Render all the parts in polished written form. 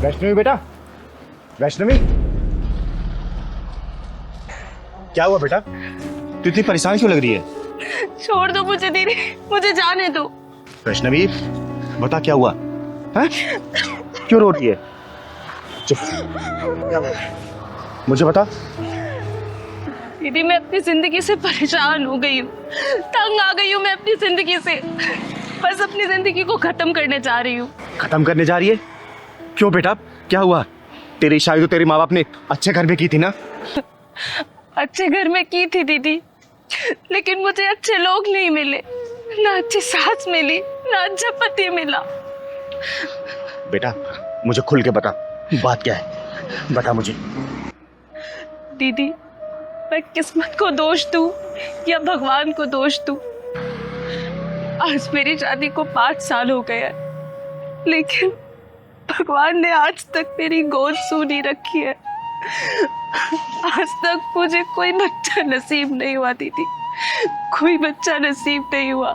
वैष्णवी बेटा, वैष्णवी क्या हुआ बेटा? तू इतनी परेशान क्यों लग रही है? छोड़ दो मुझे दीदी, मुझे जाने दो। वैष्णवी बता क्या हुआ है? क्यों रो रही है? चुप, क्या हुआ मुझे बता। दीदी मैं अपनी जिंदगी से परेशान हो गई हूँ, तंग आ गई हूँ मैं अपनी जिंदगी से। बस अपनी जिंदगी को खत्म करने जा रही हूँ। खत्म करने जा रही है? क्यों बेटा, क्या हुआ? तेरी शादी तो तेरे माँ बाप ने अच्छे घर में की थी ना? अच्छे घर में की थी दीदी, लेकिन मुझे अच्छे लोग नहीं मिले, ना अच्छी सास मिली, ना अच्छा पति मिला। बेटा मुझे खुल के बता, बात क्या है? बता मुझे। दीदी मैं किस्मत को दोष दूं या भगवान को दोष दूं? आज मेरी शादी को 5 साल हो गए हैं, लेकिन भगवान ने आज तक मेरी गोद सूनी रखी है। आज तक मुझे कोई बच्चा नसीब नहीं हुआ दीदी, कोई बच्चा नसीब नहीं हुआ।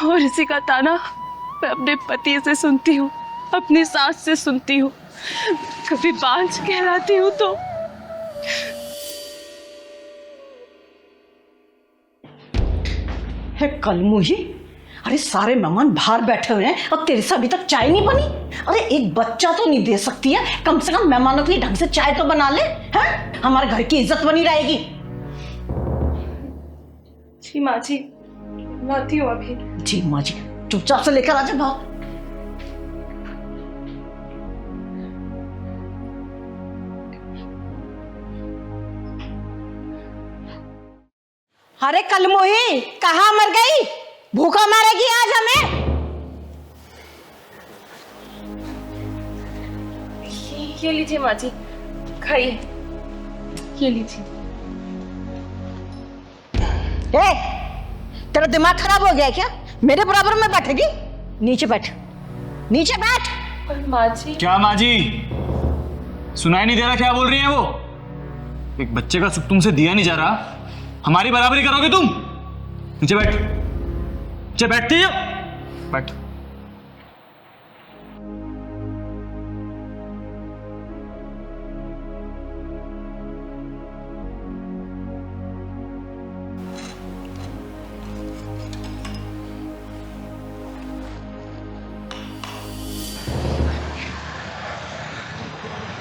और इसी का ताना मैं अपने पति से सुनती हूँ, अपनी सास से सुनती हूँ, कभी बांझ कहलाती हूँ तो। है कलमुही, अरे सारे मेहमान बाहर बैठे हुए हैं और तेरे से अभी तक चाय नहीं बनी। अरे एक बच्चा तो नहीं दे सकती है, कम से कम मेहमानों के लिए ढंग से चाय तो बना ले, हैं? हमारे घर की इज्जत बनी रहेगी। जी माँ जी, लाती हूँ अभी। जी माँ जी, चुपचाप से लेकर आ जा बाहर। अरे कलमुही कहाँ मर गई? भूखा मारेगी आज हमें। ये लीजिए माँ जी, खाइए, ये लीजिए। ए, तेरा दिमाग खराब हो गया है क्या? मेरे बराबर में बैठेगी? नीचे बैठ, नीचे बैठ। पर माँ जी। क्या माँ जी, सुनाई नहीं दे रहा क्या बोल रही है वो? एक बच्चे का सुख तुमसे दिया नहीं जा रहा, हमारी बराबरी करोगे तुम? नीचे बैठ, नीचे बैठती हो, बैठ।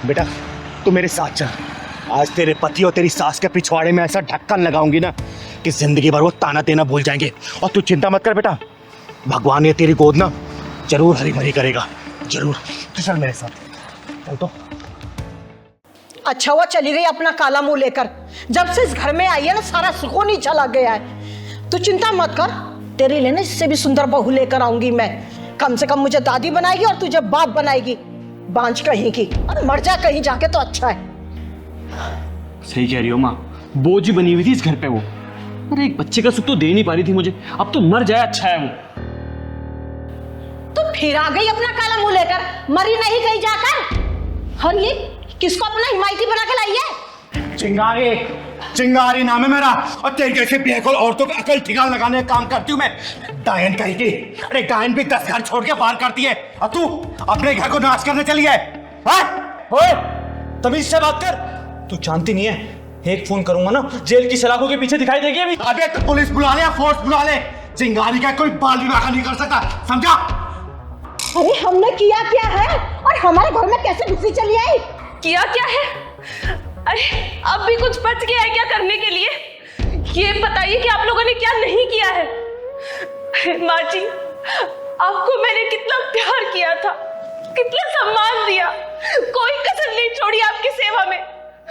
बेटा तू मेरे साथ चल, आज तेरे पति और तेरी सास के पिछवाड़े में ऐसा ढक्कन लगाऊंगी ना कि जिंदगी भर वो ताना देना भूल जाएंगे। और तू चिंता मत कर बेटा, भगवान ये तेरी गोद ना जरूर हरी भरी करेगा, जरूर। तो चल मेरे साथ, चल तो। अच्छा हुआ चली गई अपना काला मुंह लेकर। जब से इस घर में आई है ना, सारा सुकून ही चला गया है। तू चिंता मत कर, तेरे लिए ना इससे भी सुंदर बहू लेकर आऊंगी मैं। कम से कम मुझे दादी बनाएगी और तुझे बाप बनाएगी, बांझ कहीं की। और मर जा कहीं जाके तो अच्छा है। सही कह रही हो माँ, बोझ ही बनी हुई थी इस घर पे वो। अरे एक बच्चे का सुख तो दे नहीं पा रही थी मुझे, अब तो मर जाए अच्छा है वो। तो फिर आ गई अपना काला मुंह लेकर, मरी नहीं कहीं जाकर। और ये किसको अपना हिमायती बना के लाई है? चिंगारी, चिंगारी नाम है मेरा। और तेरे जैसे बेअकल औरतों का अकल ठिकाना लगाने का काम करती हूँ मैं, डायन कहेगी। अरे डायन भी 10 घर छोड़ के बाहर करती है, और तू अपने घर को नाश करने चली है। ओए तमीज से बात कर। तू जानती नहीं है, एक फोन करूंगा ना जेल की सलाखों के पीछे दिखाई देगी अभी। अबे तो पुलिस बुला ले या फोर्स बुला ले, चिंगारी का कोई बाल भी बाका नहीं कर सकता, समझा? अरे हमने किया क्या है और हमारे घर में कैसे घुसी चली आई? किया क्या है? अरे अब भी कुछ बच गया है क्या करने के लिए? ये बताइए कि आप लोगों ने क्या नहीं किया है। माँ जी, आपको मैंने कितना प्यार किया था, कितना सम्मान दिया, कोई कसर नहीं छोड़ी आपकी सेवा में।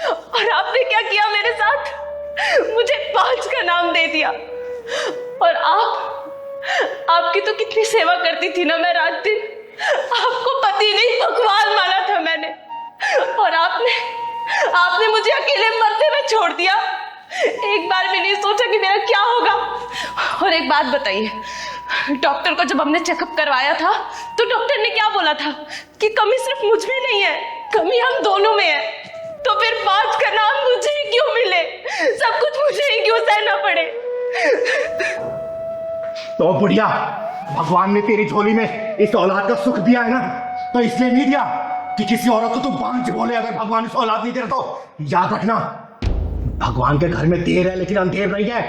और आपने क्या किया मेरे साथ? मुझे बांझ का नाम दे दिया। और आपकी तो कितनी सेवा करती थी ना मैं रात दिन। आपको पति नहीं भगवान माना था मैंने, और आपने मुझे अकेले मरते में छोड़ दिया। एक बार भी नहीं सोचा कि मेरा क्या होगा। और एक बात बताइए, डॉक्टर को जब हमने चेकअप करवाया था तो डॉक्टर ने क्या बोला था कि कमी सिर्फ मुझ में नहीं है, कमी हम दोनों में है। तो फिर बात का नाम मुझे ही क्यों मिले? सब कुछ मुझे ही क्यों सहना पड़े? तो बुढ़िया, भगवान ने तेरी झोली में इस औलाद का सुख दिया है ना, तो इसलिए नहीं दिया कि किसी औरत को तू बांझ बोले अगर भगवान से औलाद नहीं दे रहा तो याद रखना, भगवान के घर में देर है लेकिन अंधेर नहीं है।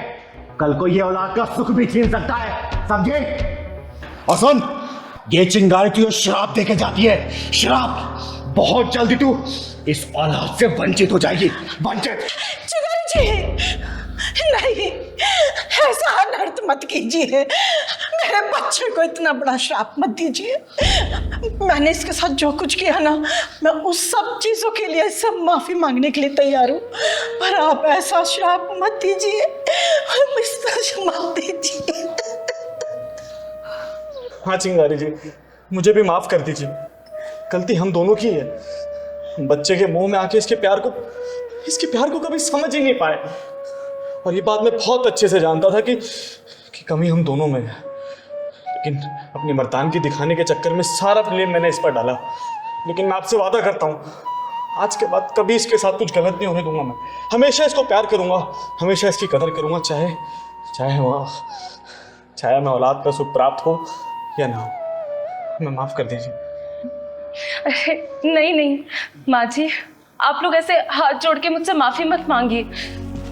कल को ये औलाद का सुख भी छीन सकता है, समझे? और सुन, ये चिंगारी तुझे श्राप देके जाती है, श्राप। बहुत जल्दी तू इस औलाद से वंचित हो जाएगी, वंचित। चिंगारी जी, नहीं, ऐसा अनर्थ मत कीजिए, मेरे बच्चे को इतना बड़ा श्राप मत दीजिए। मैंने इसके साथ जो कुछ किया ना, मैं उस सब चीजों के लिए सब माफी मांगने के लिए तैयार हूँ, पर आप ऐसा श्राप मत दीजिए, मत दीजिए। हाँ चिंगारी जी, मुझे भी माफ कर दीजिए, गलती हम दोनों की है। बच्चे के मुंह में आके इसके प्यार को कभी समझ ही नहीं पाए, और ये बात मैं बहुत अच्छे से जानता था कि कमी हम दोनों में है, लेकिन अपनी मर्दानगी दिखाने के चक्कर में सारा ब्लेम मैंने इस पर डाला। लेकिन मैं आपसे वादा करता हूँ, आज के बाद कभी इसके साथ कुछ गलत नहीं होने दूंगा। मैं हमेशा इसको प्यार करूंगा, हमेशा इसकी कदर करूंगा, चाहे मैं औलाद का सुख प्राप्त हो या ना हो। मैं माफ कर दीजिए। अरे नहीं माँ जी, आप लोग ऐसे हाथ जोड़ के मुझसे माफी मत मांगिए,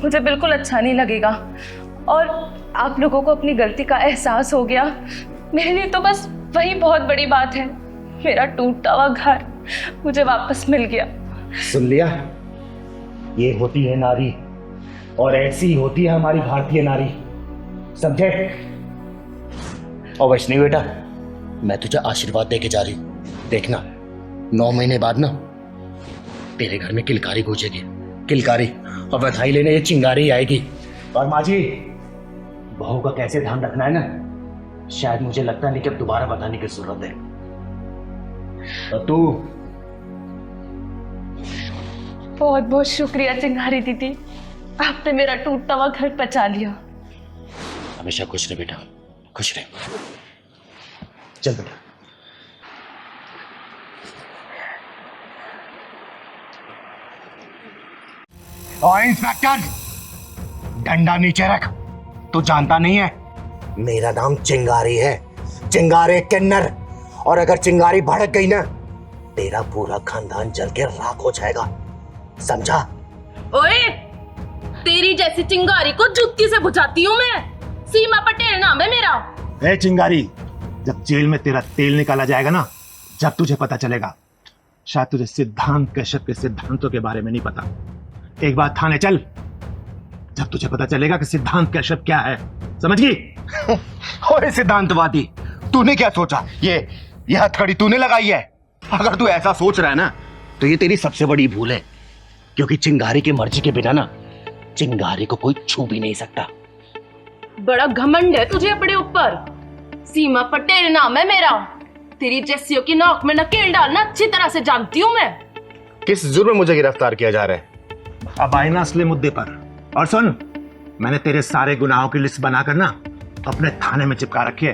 मुझे बिल्कुल अच्छा नहीं लगेगा। और आप लोगों को अपनी गलती का एहसास हो गया, मेरे लिए तो बस वही बहुत बड़ी बात है। मेरा टूटा हुआ घर मुझे वापस मिल गया। सुन लिया, ये होती है नारी, और ऐसी होती है हमारी भारतीय नारी, समझे? और वैष्णवी बेटा, मैं तुझे आशीर्वाद देके जा रही हूं, देखना 9 महीने बाद ना तेरे घर में किलकारी गूंजेगी, किलकारी, और बधाई लेने ये चिंगारी आएगी। और माँ जी, बहू का कैसे ध्यान रखना है ना, शायद मुझे लगता नहीं कि अब दोबारा बताने की जरूरत है। तो तू बहुत बहुत शुक्रिया चिंगारी दीदी, आपने मेरा टूटा हुआ घर बचा लिया। हमेशा खुश रहे बेटा, खुश रहे। चल बेटा। और इंस्पेक्टर, डंडा नीचे रख। तू जानता नहीं है, मेरा नाम चिंगारी है, चिंगारी किन्नर। और अगर चिंगारी भड़क गई ना, तेरा पूरा खानदान जल के राख हो जाएगा, समझा? ओए, तेरी जैसी चिंगारी को जुत्ती से बुझाती हूँ मैं। सीमा पटेल नाम है मेरा। ए चिंगारी, जब जेल में तेरा तेल निकाला जाएगा ना, जब तुझे पता चलेगा, शायद तुझे सिद्धांत कश्यप के सिद्धांतों के बारे में नहीं पता। एक बार थाने चल, जब तुझे पता चलेगा कि सिद्धांत कश्यप क्या है, समझ गई? ओए सिद्धांतवादी, तूने क्या सोचा? ये हथकड़ी तूने लगाई है? अगर तू ऐसा सोच रहा है ना, तो ये तेरी सबसे बड़ी भूल है, क्योंकि चिंगारी की मर्जी के बिना ना चिंगारी को कोई छू भी नहीं सकता। बड़ा घमंड है तुझे अपने ऊपर। सीमा पटेल नाम है मेरा। तेरी जैसियों की नाक में नकेल डालना अच्छी तरह से जानती हूँ मैं। किस जुर्म में मुझे गिरफ्तार किया जा रहा है? अब आए ना असली मुद्दे पर। और सुन, मैंने तेरे सारे गुनाहों की लिस्ट बनाकर ना अपने थाने में चिपका रखी है।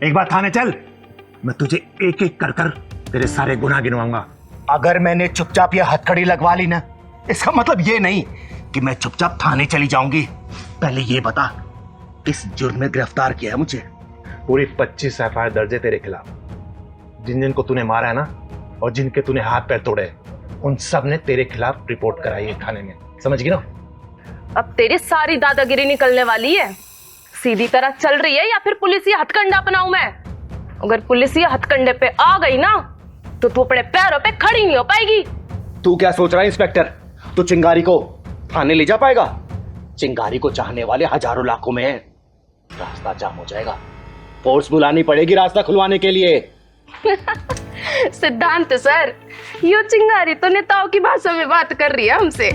एक बार थाने चल, मैं तुझे एक एक कर कर तेरे सारे गुनाह गिनवाऊंगा। अगर मैंने चुपचाप ये हथकड़ी लगवा ली ना, इसका मतलब ये नहीं कि मैं चुपचाप थाने चली जाऊंगी। पहले ये बता, किस जुर्म में गिरफ्तार किया है मुझे? पूरी 25 एफआईआर दर्ज है तेरे खिलाफ। जिन जिन को तूने मारा है ना, और जिनके तूने हाथ पैर तोड़े, उन सब ने तेरे खिलाफ रिपोर्ट कराई है थाने में, समझ गई ना? अब तेरी सारी दादागिरी निकलने वाली है। सीधी तरह चल रही है या फिर पुलिसी हथकंडा अपनाऊं मैं? अगर पुलिसी हथकंडे पे आ गई ना, तो तू अपने पैरों पे खड़ी नहीं हो पाएगी। तू क्या सोच रहा है इंस्पेक्टर? तू चिंगारी को थाने ले जा पाएगा? चिंगारी को चाहने वाले हजारों लाखों में हैं। रास्ता जाम हो जाएगा, फोर्स बुलानी पड़ेगी रास्ता खुलवाने के लिए। सिद्धांत सर, यो चिंगारी तो नेताओं की भाषा में बात कर रही है हमसे।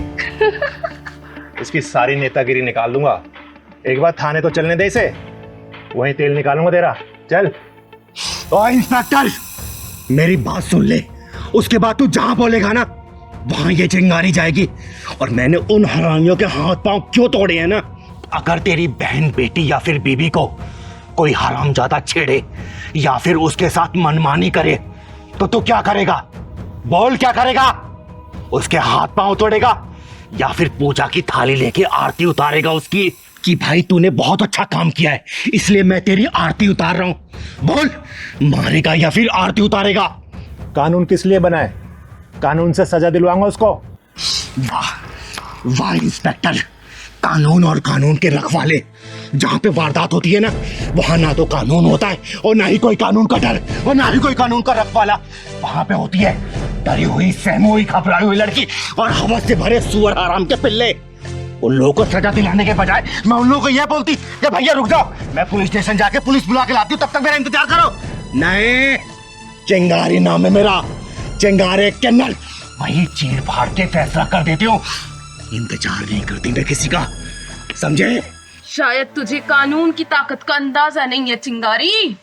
इसकी सारी नेतागिरी निकाल दूंगा। एक बार थाने तो चलने दे इसे, वहीं तेल निकालूंगा तेरा। चल। और इंस्पेक्टर, मेरी बात सुन ले, उसके बाद तू जहां बोलेगा ना, वहां ये चिंगारी जाएगी। और मैंने उन हरामियों के हाथ पांव क्यों तोड़े हैं ना, अगर तेरी बहन, बेटी या फिर बीबी को कोई हरामजादा छेड़े या फिर उसके साथ मनमानी करे, तो तू क्या करेगा? बोल, क्या करेगा? उसके हाथ पांव तोड़ेगा या फिर पूजा की थाली लेके आरती उतारेगा उसकी, कि भाई तूने बहुत अच्छा काम किया है इसलिए मैं तेरी आरती उतार रहा हूं? बोल, मारेगा या फिर आरती उतारेगा? कानून किस लिए बना है? कानून से सजा दिलवाऊंगा उसको। वाह वाह इंस्पेक्टर, कानून और कानून के रखवाले। जहां पे वारदात होती है ना, वहां ना तो कानून होता है और ना ही कोई कानून का डर और ना ही कोई कानून का रखवाला। वहां पे होती है डरी हुई, सहमी हुई, घबराई हुई लड़की और हवस से भरे सुअर हराम के पिल्ले। उन लोगों को सजा दिलाने के बजाय मैं उन लोगों को यह बोलती कि भैया रुक जाओ, मैं पुलिस स्टेशन जाके पुलिस बुला के लाती हूँ, तब तक मेरा इंतजार करो। नहीं, चिंगारी नाम है मेरा, चिंगारे किन्नर। वही चीर फाड़ के फैसला कर देती हूँ, इंतजार नहीं करती मैं किसी का, समझे? शायद तुझे कानून की ताकत का अंदाजा नहीं है चिंगारी।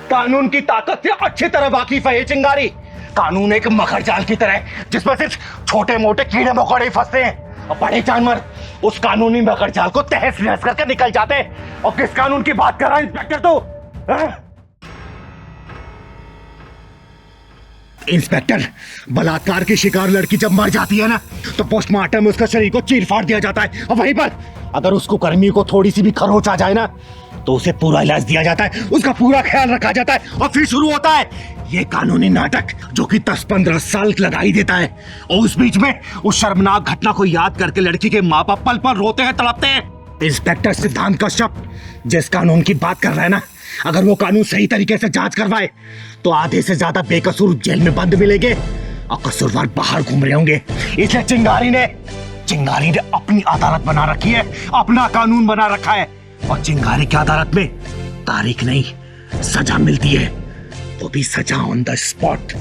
कानून की ताकत से अच्छी तरह वाकिफ है ये चिंगारी। कानून एक मकर जाल की तरह है जिसमें सिर्फ छोटे मोटे कीड़े मकोड़े फंसते हैं और बड़े जानवर उस कानूनी मकर जाल को तहस नहस करके निकल जाते हैं। और किस कानून की बात कर रहा है इंस्पेक्टर तू? इंस्पेक्टर, बलात्कार की शिकार लड़की जब मर जाती है ना, तो पोस्टमार्टम में उसका शरीर को चीर फाड़ दिया जाता है और वहीं पर अगर उसको कर्मी को थोड़ी सी भी खरोच आ जाए ना, तो उसे पूरा इलाज दिया जाता है, उसका पूरा ख्याल रखा जाता है और फिर शुरू होता है ये कानूनी नाटक जो कि 10-15 साल लगा ही देता है। और उस बीच में उस शर्मनाक घटना को याद करके लड़की के माँ बाप पल पल रोते हैं, तड़पते हैं। इंस्पेक्टर सिद्धांत कश्यप जिस कानून की बात कर रहा है ना, अगर वो कानून सही तरीके से जांच करवाए तो आधे से ज्यादा बेकसूर जेल में बंद मिलेंगे और कसूरवार बाहर घूम रहे होंगे। इसलिए चिंगारी ने अपनी अदालत बना रखी है, अपना कानून बना रखा है और चिंगारी की अदालत में तारीख नहीं सजा मिलती है, वो भी सजा ऑन द स्पॉट।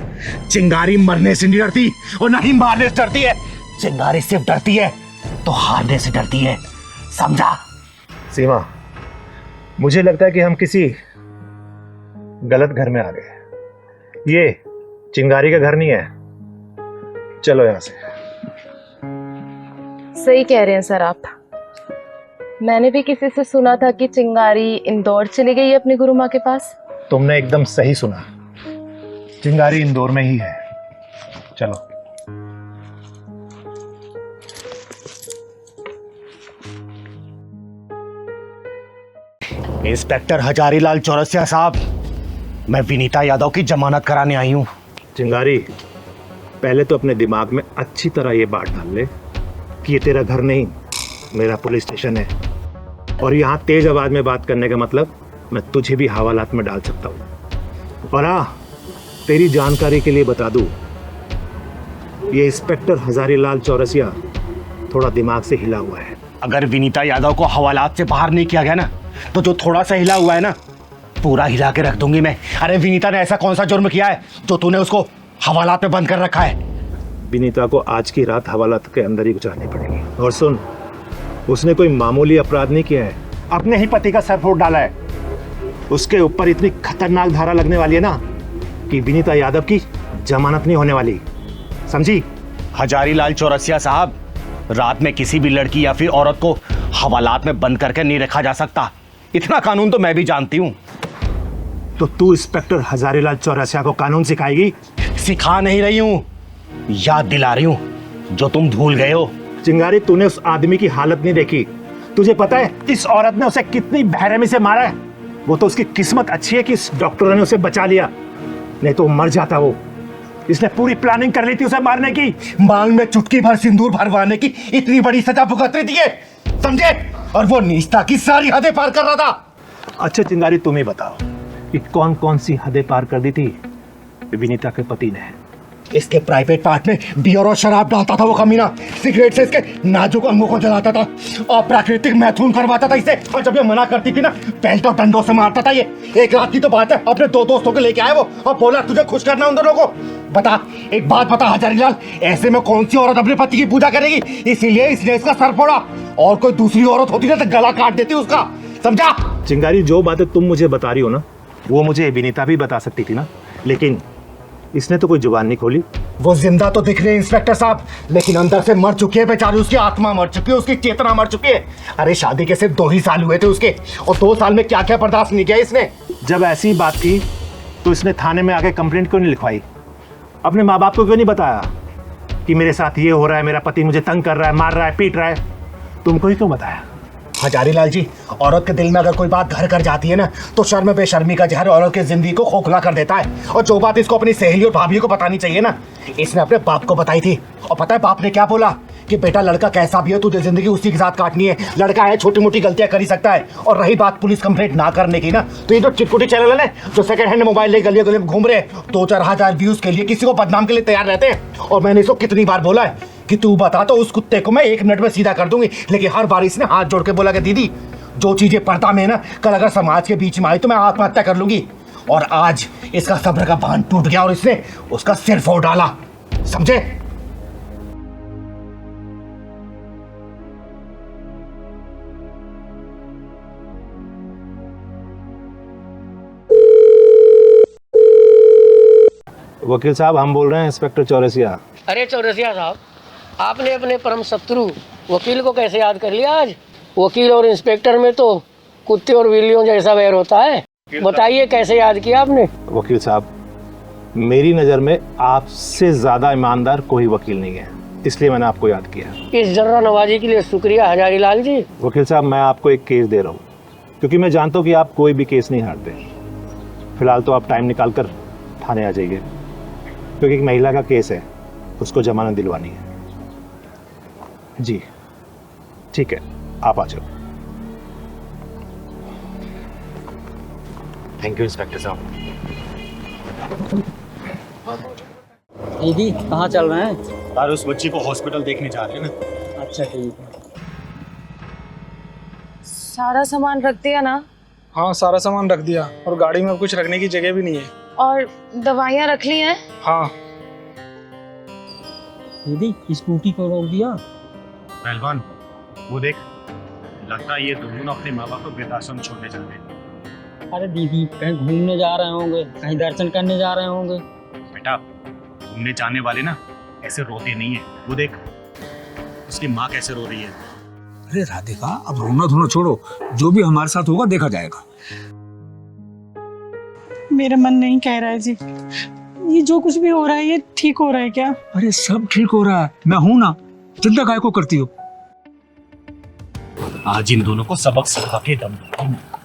चिंगारी मरने से नहीं डरती और ना ही मारने से डरती है। चिंगारी सिर्फ डरती है तो हारने से डरती है, समझा? सीमा, मुझे लगता है कि हम किसी गलत घर में आ गए। ये चिंगारी का घर नहीं है, चलो यहां से। सही कह रहे हैं सर आप। मैंने भी किसी से सुना था कि चिंगारी इंदौर चली गई है अपनी गुरु माँ के पास। तुमने एकदम सही सुना, चिंगारी इंदौर में ही है। चलो। इंस्पेक्टर हजारीलाल चौरसिया साहब, मैं विनीता यादव की जमानत कराने आई हूँ। चिंगारी, पहले तो अपने दिमाग में अच्छी तरह ये बात डाल ले कि ये तेरा घर नहीं, मेरा पुलिस स्टेशन है और यहाँ तेज आवाज में बात करने का मतलब मैं तुझे भी हवालात में डाल सकता हूँ। और हाँ, तेरी जानकारी के लिए बता दूँ, ये इंस्पेक्टर हजारीलाल चौरसिया थोड़ा दिमाग से हिला हुआ है। अगर विनीता यादव को हवालात से बाहर नहीं किया गया ना, तो जो थोड़ा सा हिला हुआ है ना, पूरा हिला के रख दूंगी मैं। अरे विनीता ने ऐसा कौन सा जुर्म किया है जो तूने उसको हवालात में बंद कर रखा है? विनीता को आज की रात हवालात के अंदर ही गुजारनी पड़ेगी। और सुन, उसने कोई मामूली अपराध नहीं किया है, अपने ही पति का सर फोड़ डाला है। उसके ऊपर इतनी खतरनाक धारा लगने वाली है ना कि विनीता यादव की जमानत नहीं होने वाली, समझी? हजारीलाल चौरसिया साहब, रात में किसी भी लड़की या फिर औरत को हवालात में बंद करके नहीं रखा जा सकता, इतना कानून तो मैं भी जानती हूँ। तो तू इंस्पेक्टर हजारीलाल चौरसिया को कानून सिखाएगी? सिखा नहीं रही हूँ, याद दिला रही हूँ जो तुम भूल गए हो। चिंगारी, तूने उस आदमी की हालत नहीं देखी। तुझे पता है इस औरत ने उसे कितनी बेरहमी से मारा है? वो तो उसकी किस्मत अच्छी है कि इस डॉक्टर ने उसे बचा लिया, नहीं तो मर जाता वो। इसने पूरी प्लानिंग कर ली थी उसे मारने की, मांग में चुटकी भर सिंदूर भरवाने की इतनी बड़ी सजा भुगत रही थी, समझे? और वो नीचता की सारी हदें पार कर रहा था। अच्छा चिंगारी, तुम ही बताओ कि कौन कौन सी हदें पार कर दी थी विनीता के पति ने? इसके प्राइवेट पार्ट में बियर और शराब डालता था वो कमीना, सिगरेट से इसके नाजुक अंगों को जलाता था और प्राकृतिक मैथुन करवाता था इसे। और जब ये मना करती थी ना, बेल्ट और डंडों से मारता था ये। एक रात की तो बात है, अपने 2 दोस्तों को लेके आया वो और बोला तुझे खुश करना उन दोनों को। बता, एक बात बता हजारीलाल, ऐसे में कौन सी औरत अपने पति की पूजा करेगी? इसीलिए इसने इसका सर फोड़ा, और कोई दूसरी औरत होती ना तो गला काट देती उसका, समझा? चिंगारी, जो बातें तुम मुझे बता रही हो ना, वो मुझे विनीता भी बता सकती थी ना, लेकिन इसने तो कोई जुबान नहीं खोली। वो जिंदा तो दिख रही है इंस्पेक्टर साहब, लेकिन अंदर से मर चुकी है बेचारी, उसकी आत्मा मर चुकी है, उसकी चेतना मर चुकी है। अरे शादी के सिर्फ 2 ही साल हुए थे उसके, और 2 साल में क्या क्या बर्दाश्त नहीं किया इसने। जब ऐसी बात थी तो इसने थाने में आके कंप्लेंट क्यों नहीं लिखवाई? अपने माँ बाप को क्यों नहीं बताया कि मेरे साथ ये हो रहा है, मेरा पति मुझे तंग कर रहा है, मार रहा है, पीट रहा है? तुमको ही क्यों बताया? हजारी लाल जी, औरत के दिल में अगर कोई बात घर कर जाती है ना, तो शर्म बेशर्मी का जहर औरत की जिंदगी को खोखला कर देता है। और जो बात इसको अपनी सहेली और भाभी को बतानी चाहिए ना, इसने अपने बाप को बताई थी। और पता है बाप ने क्या बोला कि बेटा लड़का कैसा भी हो, तुझे जिंदगी उसी के साथ काटनी है। लड़का है, छोटी मोटी गलतियां कर ही सकता है। और रही बात पुलिस कंप्लेंट ना करने की ना, तो ये जो चिटकुटी चैनल है जो सेकंड हैंड मोबाइल ले गलियों गलियों में घूम रहे हैं, 2-4 हजार व्यूज के लिए किसी को बदनाम के लिए तैयार रहते हैं। और मैंने इसको कितनी बार बोला है कि तू बता तो उस कुत्ते को मैं 1 मिनट में सीधा कर दूंगी, लेकिन हर बार इसने हाथ जोड़ के बोला कि दीदी जो चीजें पर्दा में है ना, कल अगर समाज के बीच में आई तो मैं आत्महत्या कर लूंगी। और आज इसका सब्र का बांध टूट गया और इसने उसका सिर फोड़ डाला, समझे? वकील साहब, हम बोल रहे हैं इंस्पेक्टर चौरसिया। अरे चौरसिया साहब, आपने अपने परम शत्रु वकील को कैसे याद कर लिया आज? वकील और इंस्पेक्टर में तो कुत्ते और बिल्लियों जैसा वैर होता है। बताइए कैसे याद किया आपने? वकील साहब, मेरी नज़र में आपसे ज़्यादा ईमानदार कोई वकील नहीं है, इसलिए मैंने आपको याद किया। इस जर्रा नवाजी के लिए शुक्रिया हजारी लाल जी। वकील साहब, मैं आपको एक केस दे रहा हूँ, क्योंकि मैं जानता हूँ कि आप कोई भी केस नहीं हारते। फिलहाल तो आप टाइम निकाल कर थाने आ जाइए, क्योंकि एक महिला का केस है, उसको जमानत दिलवानी है। जी ठीक है, आप आ जाओ। थैंक यू इंस्पेक्टर साहब। दीदी कहाँ चल रहे हैं? यार उस बच्ची को हॉस्पिटल देखने जा रहे हैं ना। अच्छा ठीक है। सारा सामान रख दिया ना? हाँ, सारा सामान रख दिया और गाड़ी में अब कुछ रखने की जगह भी नहीं है। और दवाइयाँ रख ली हैं? हाँ। दीदी स्कूटी को रोक दिया। पहलवान, वो देख, लगता है ये दोनों अपने माँ बाप को वृद्धाश्रम छोड़ने जा रहे हैं। अरे दीदी कहीं घूमने जा रहे होंगे, कहीं दर्शन करने जा रहे होंगे। बेटा, घूमने जाने वाले ना ऐसे रोते नहीं है। वो देख, उसकी माँ कैसे रो रही है। अरे राधिका, अब रोना धोना छोड़ो, जो भी हमारे साथ होगा देखा जाएगा। मेरा मन नहीं कह रहा है जी, ये जो कुछ भी हो रहा है ये ठीक हो रहा है क्या? अरे सब ठीक हो रहा है, मैं हूं ना, चिंता काहे को करती हो? आज इन दोनों को सबक सिखा के दम दूंगा।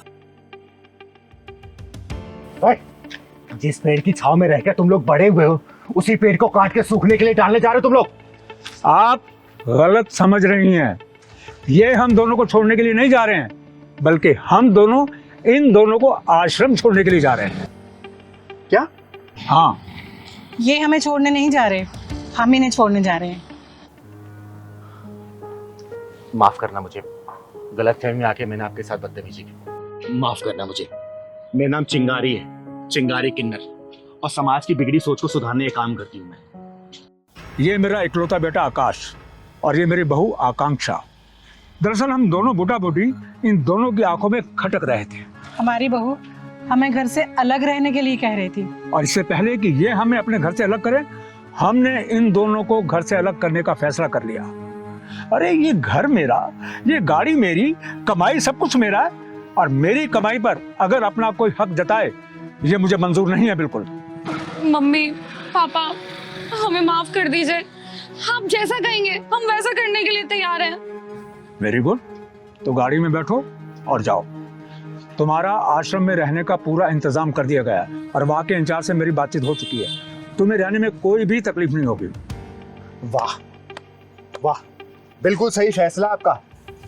जिस पेड़ की छाव में रहकर तुम लोग बड़े हुए हो, उसी पेड़ को काट के सूखने के लिए डालने जा रहे हो तुम लोग। आप गलत समझ रही हैं। ये हम दोनों को छोड़ने के लिए नहीं जा रहे हैं, बल्कि हम दोनों इन दोनों को आश्रम छोड़ने के लिए जा रहे हैं। क्या? हाँ। ये हमें छोड़ने नहीं जा रहे, हम इन्हें छोड़ने जा रहे हैं। माफ करना मुझे, गलतफहमी में आके मैंने आपके साथ बदतमीजी की। माफ करना मुझे। मेरा नाम चिंगारी है, चिंगारी किन्नर, और समाज की बिगड़ी सोच को सुधारने का काम करती हूँ मैं। ये मेरा इकलौता बेटा आकाश और ये मेरी बहू आकांक्षा। दरअसल हम दोनों बूटा बूटी इन दोनों की आंखों में खटक रहे थे। हमारी बहू हमें घर से अलग रहने के लिए कह रही थी, और इससे पहले कि ये हमें अपने घर से अलग करें, हमने इन दोनों को घर से अलग करने का फैसला कर लिया। अरे ये घर मेरा, ये गाड़ी मेरी, कमाई सब कुछ मेरा है, और मेरी कमाई पर अगर अपना कोई हक जताए, ये मुझे मंजूर नहीं है बिल्कुल। मम्मी पापा, हमें माफ कर दीजिए। आप जैसा कहेंगे हम वैसा करने के लिए तैयार हैं। वेरी गुड, तो गाड़ी में बैठो और जाओ। तुम्हारा आश्रम में रहने का पूरा इंतजाम कर दिया गया है और वहाँ के इंचार्ज से मेरी बातचीत हो चुकी है। तुम्हें रहने में कोई भी तकलीफ नहीं होगी। वाह वाह, बिल्कुल सही फैसला आपका।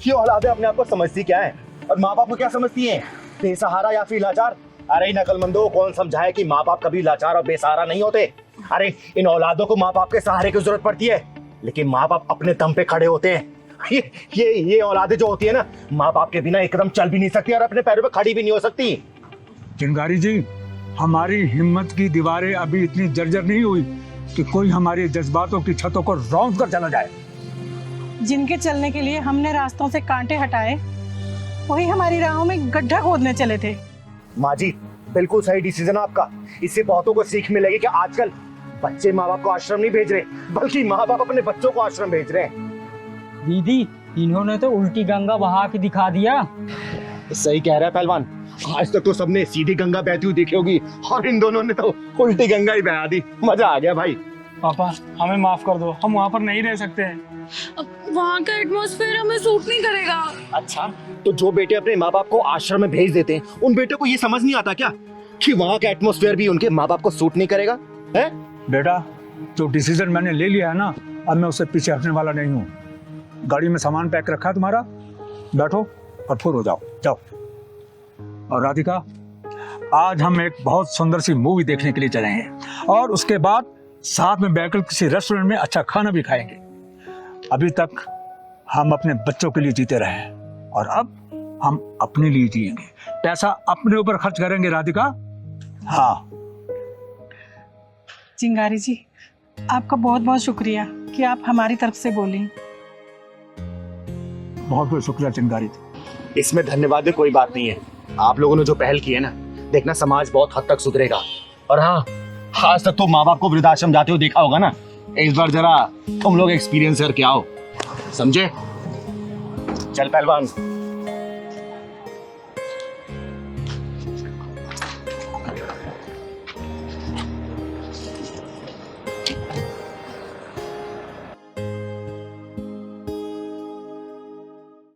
ये औलादें अपने आप को समझती क्या है और माँ बाप को क्या समझती हैं? बेसहारा या फिर लाचार? अरे नकलमंदों, कौन समझाए कि माँ बाप कभी लाचार और बेसहारा नहीं होते। अरे इन औलादों को माँ बाप के सहारे की जरूरत पड़ती है, लेकिन माँ बाप अपने दम पे खड़े होते हैं। ये औलादें जो होती है ना, माँ बाप के बिना एकदम चल भी नहीं सकती और अपने पैरों पे खड़ी भी नहीं हो सकती। चिंगारी जी, हमारी हिम्मत की दीवारें अभी इतनी जर्जर नहीं हुई कि कोई हमारे जज्बातों की छतों को रौंद कर चला जाए। जिनके चलने के लिए हमने रास्तों से कांटे हटाए, वही हमारी राहों में गड्ढा खोदने चले थे। माँ जी, बिल्कुल सही डिसीजन आपका। इससे बहुतों को सीख मिलेगी कि आजकल बच्चे माँ बाप को आश्रम नहीं भेज रहे, बल्कि माँ बाप अपने बच्चों को आश्रम भेज रहे हैं। दीदी इन्होंने तो उल्टी गंगा बहा के दिखा दिया। सही कह रहा है पहलवान, आज तक तो सबने सीधी गंगा बहती हुई देखी होगी और इन दोनों ने तो उल्टी गंगा ही बहा दी। मजा आ गया भाई। पापा हमें माफ कर दो, हम वहाँ पर नहीं रह सकते हैं। वहाँ का एटमॉस्फेयर हमें सूट नहीं करेगा। अच्छा, तो जो बेटे अपने माँ बाप को आश्रम में भेज देते हैं उन बेटों को ये समझ नहीं आता क्या कि वहाँ का एटमॉस्फेयर भी उनके माँ बाप को सूट नहीं करेगा? है बेटा, जो डिसीजन मैंने ले लिया है ना, अब मैं उससे पीछे हटने वाला नहीं हूँ। गाड़ी में सामान पैक रखा है तुम्हारा, बैठो और फुर हो जाओ, जाओ। और राधिका, आज हम एक बहुत सुंदर सी मूवी देखने के लिए चले हैं और उसके बाद साथ में बैठकर किसी रेस्टोरेंट में अच्छा खाना भी खाएंगे। अभी तक हम अपने बच्चों के लिए जीते रहे हैं और अब हम अपने लिए जिएंगे, पैसा अपने ऊपर खर्च करेंगे राधिका। हाँ चिंगारी जी, आपका बहुत बहुत शुक्रिया कि आप हमारी तरफ से बोली। बहुत बहुत शुक्रिया चिंगारी जी। इसमें धन्यवाद की कोई बात नहीं है। आप लोगों ने जो पहल की है ना, देखना समाज बहुत हद तक सुधरेगा। और हाँ, आज तक तो माँ बाप को वृद्धाश्रम जाते हुए देखा होगा ना, इस बार जरा तुम लोग एक्सपीरियंस करके आओ, समझे? चल पहलवान।